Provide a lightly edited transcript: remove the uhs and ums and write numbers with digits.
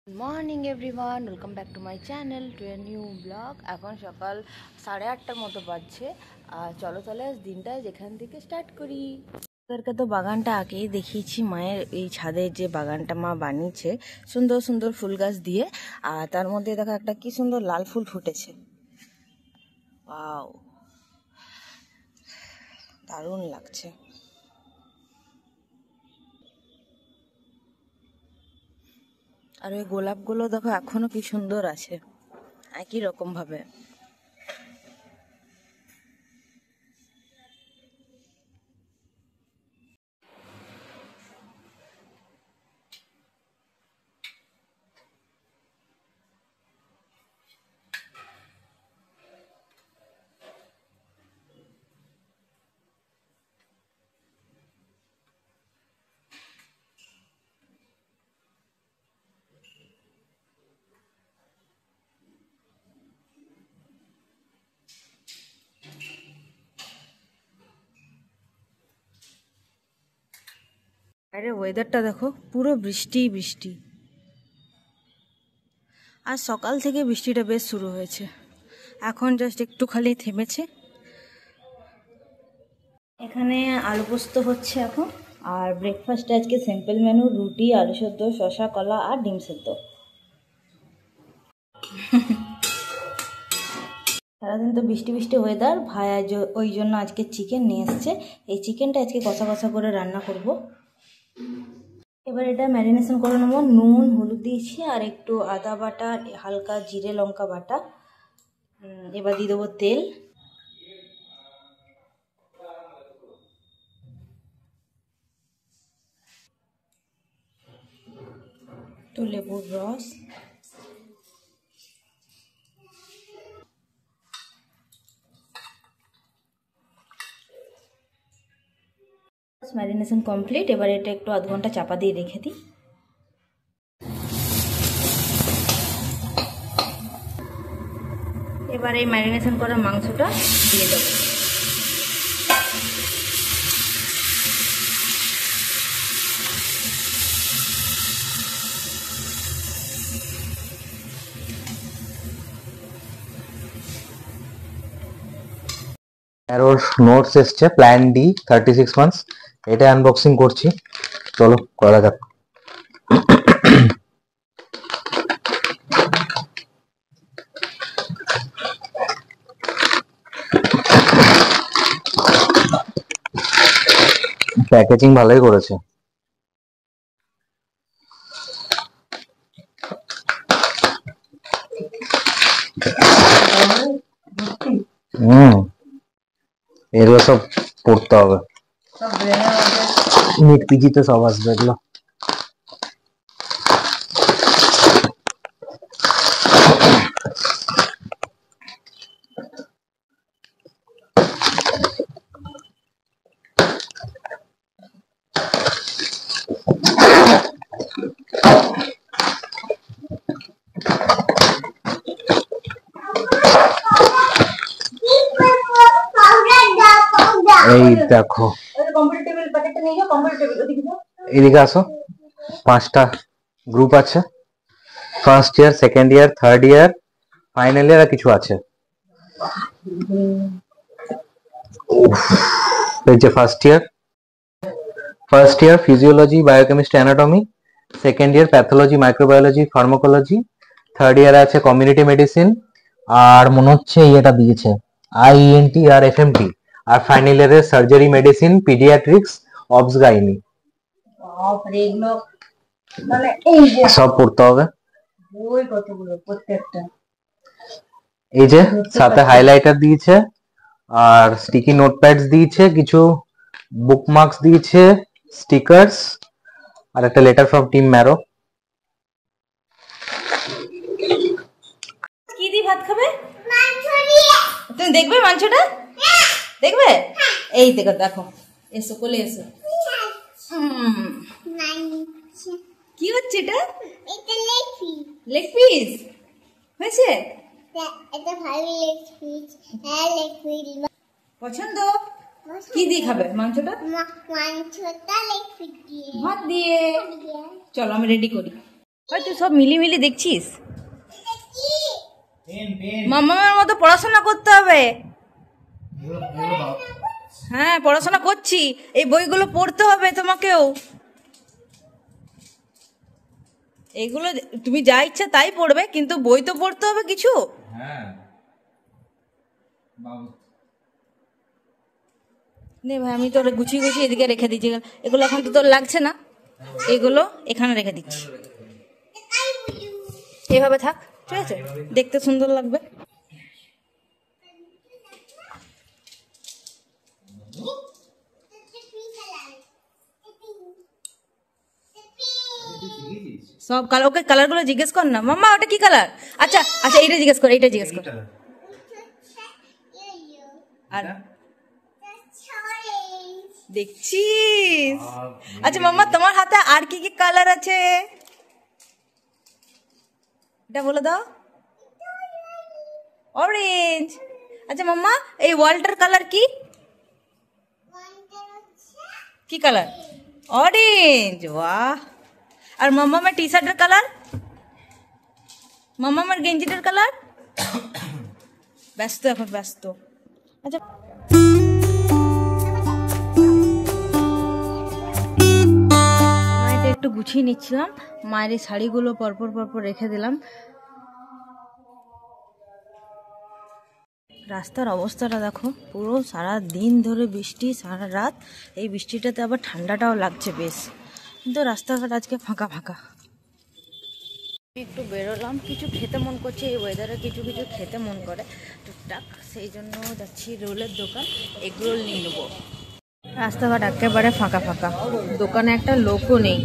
Good morning everyone, welcome back to my channel to a new blog. এখন সকাল 8:30টার মতো বাজছে। আর চলো তাহলে আজ দিনটা যেখান থেকে স্টার্ট করি। তাদেরকে তো বাগানটা আগেই দেখিয়েছি, মায়ের এই ছাদের যে বাগানটা মা বানিয়েছে সুন্দর সুন্দর ফুল গাছ দিয়ে। আর তার মধ্যে দেখো একটা কি সুন্দর লাল ফুল ফুটেছে, ওয়াও দারুণ লাগছে। আর ওই গোলাপগুলো দেখো এখনো কি সুন্দর আছে একই রকম ভাবে। আরে ওয়েদারটা দেখো, পুরো বৃষ্টি বৃষ্টি। আজ সকাল থেকে বৃষ্টিটা বেশ শুরু হয়েছে, এখন জাস্ট একটু খালি থেমেছে। এখানে আলু পোস্ত হচ্ছে এখন। আর ব্রেকফাস্টে আজকে সিম্পল মেনু, রুটি, আলু সেদ্ধ, শসা, কলা আর ডিম সেদ্ধ। সারাদিন তো বৃষ্টি বৃষ্টি ওয়েদার, ভাই আজ ওই জন্য আজকে চিকেন নিয়ে এসছে। এই চিকেনটা আজকে কষা কষা করে রান্না করব। এবার এটা ম্যারিনেশন করে নেবো। নুন হলুদ দিয়েছি আর একটু আদা বাটা, হালকা জিরে লঙ্কা বাটা। এবার দিয়ে দেবো তেল, একটু লেবুর রস, ম্যারিনেশন কমপ্লিট। এবার এটা একটু আধ ঘন্টা চাপা দিয়ে রেখে দিই। এবার এই ম্যারিনেশন করা মাংসটা দিয়ে দেবো। অ্যারোর নোটস এসছে, প্ল্যান ডি 36 মান্থস। এটা আনবক্সিং করছি, চলো করা যাক। প্যাকেজিং ভালোই করেছে। এগুলো সব পড়তে হবে, নিট পিজিতে সব আসবে এগুলো। এই দেখো, এদিকে আসো। 5টা গ্রুপ আছে, first year, second year, third year, final year আর কিছু আছে। এই যে first year physiology, biochemistry, anatomy. Second year pathology, microbiology, pharmacology. Third year আছে কমিউনিটি মেডিসিন, আর মনে হচ্ছে এটা দিয়েছে আইএনটি আর এফএমটি। আর ফাইনাল ইয়ারে surgery medicine, paediatrics, obs gynae. সব পড়তে হবে। এই যে সাথে হাইলাইটার দিয়েছে, আর স্টিকি নোটপ্যাডস দিয়েছে, কিছু বুকমার্কস দিয়েছে, স্টিকার্স, আর একটা লেটার ফ্রম টিম ম্যারো। কি দিয়ে ভাত খাবে? তুমি দেখবে মাংসটা? দেখবে? এই দেখো দেখো, এসো কোলে এসো। কি হচ্ছে এটা? লেগ পিস হয়েছে? পছন্দ? কি দিয়ে খাবে মাংসটা? ভাত দিয়ে। চলো আমি রেডি করি। ভাই তুই সব মিলিমিলি দেখছিস? মামার মতো পড়াশোনা করতে হবে। হ্যাঁ পড়াশোনা করছি, এই বইগুলো পড়তে হবে তোমাকেও। এগুলো তুমি যা ইচ্ছা তাই পড়বে, কিন্তু বই তো পড়তে হবে কিছু। নে ভাই আমি তোর গুছিয়ে গুছিয়ে এদিকে রেখে দিচ্ছি, এগুলো এখন তো তোর লাগছে না, এগুলো এখানে রেখে দিচ্ছি। এভাবে থাক, ঠিক আছে, দেখতে সুন্দর লাগবে। সব কালার, ওকে কালার গুলো জিজ্ঞেস কর না। মাম্মা ওটা কি কালার? আচ্ছা আচ্ছা এইটা জিজ্ঞেস কর, এইটা জিজ্ঞেস কর। আর দেখছিস? আচ্ছা মাম্মা তোমার হাতে আর কি কি কালার আছে এটা বলে দাও। অরেঞ্জ। আচ্ছা মাম্মা এই ওয়ালটার কালার কি? কি কালার? অরেঞ্জ। বাহ। আর মাম্মামের টি শার্টের কালার? মাম্মামের গেঞ্জিটার কালার? ব্যস্ত এখন, ব্যস্ত। আচ্ছা একটু গুছিয়ে নিচ্ছিলাম, মায়ের এই শাড়িগুলো পরপর পরপর রেখে দিলাম। রাস্তার অবস্থাটা দেখো, পুরো সারা দিন ধরে বৃষ্টি, সারা রাত। এই বৃষ্টিটাতে আবার ঠান্ডাটাও লাগছে বেশ, কিন্তু রাস্তাঘাট আজকে ফাঁকা ফাঁকা। একটু বেরোলাম, কিছু খেতে মন করছে, এই ওয়েদারে কিছু কিছু খেতে মন করে টুকটাক, সেই জন্য যাচ্ছি রোলের দোকান, এগ রোল নিয়ে নেবো। রাস্তাঘাট একেবারে ফাঁকা ফাঁকা, দোকানে একটা লোকও নেই।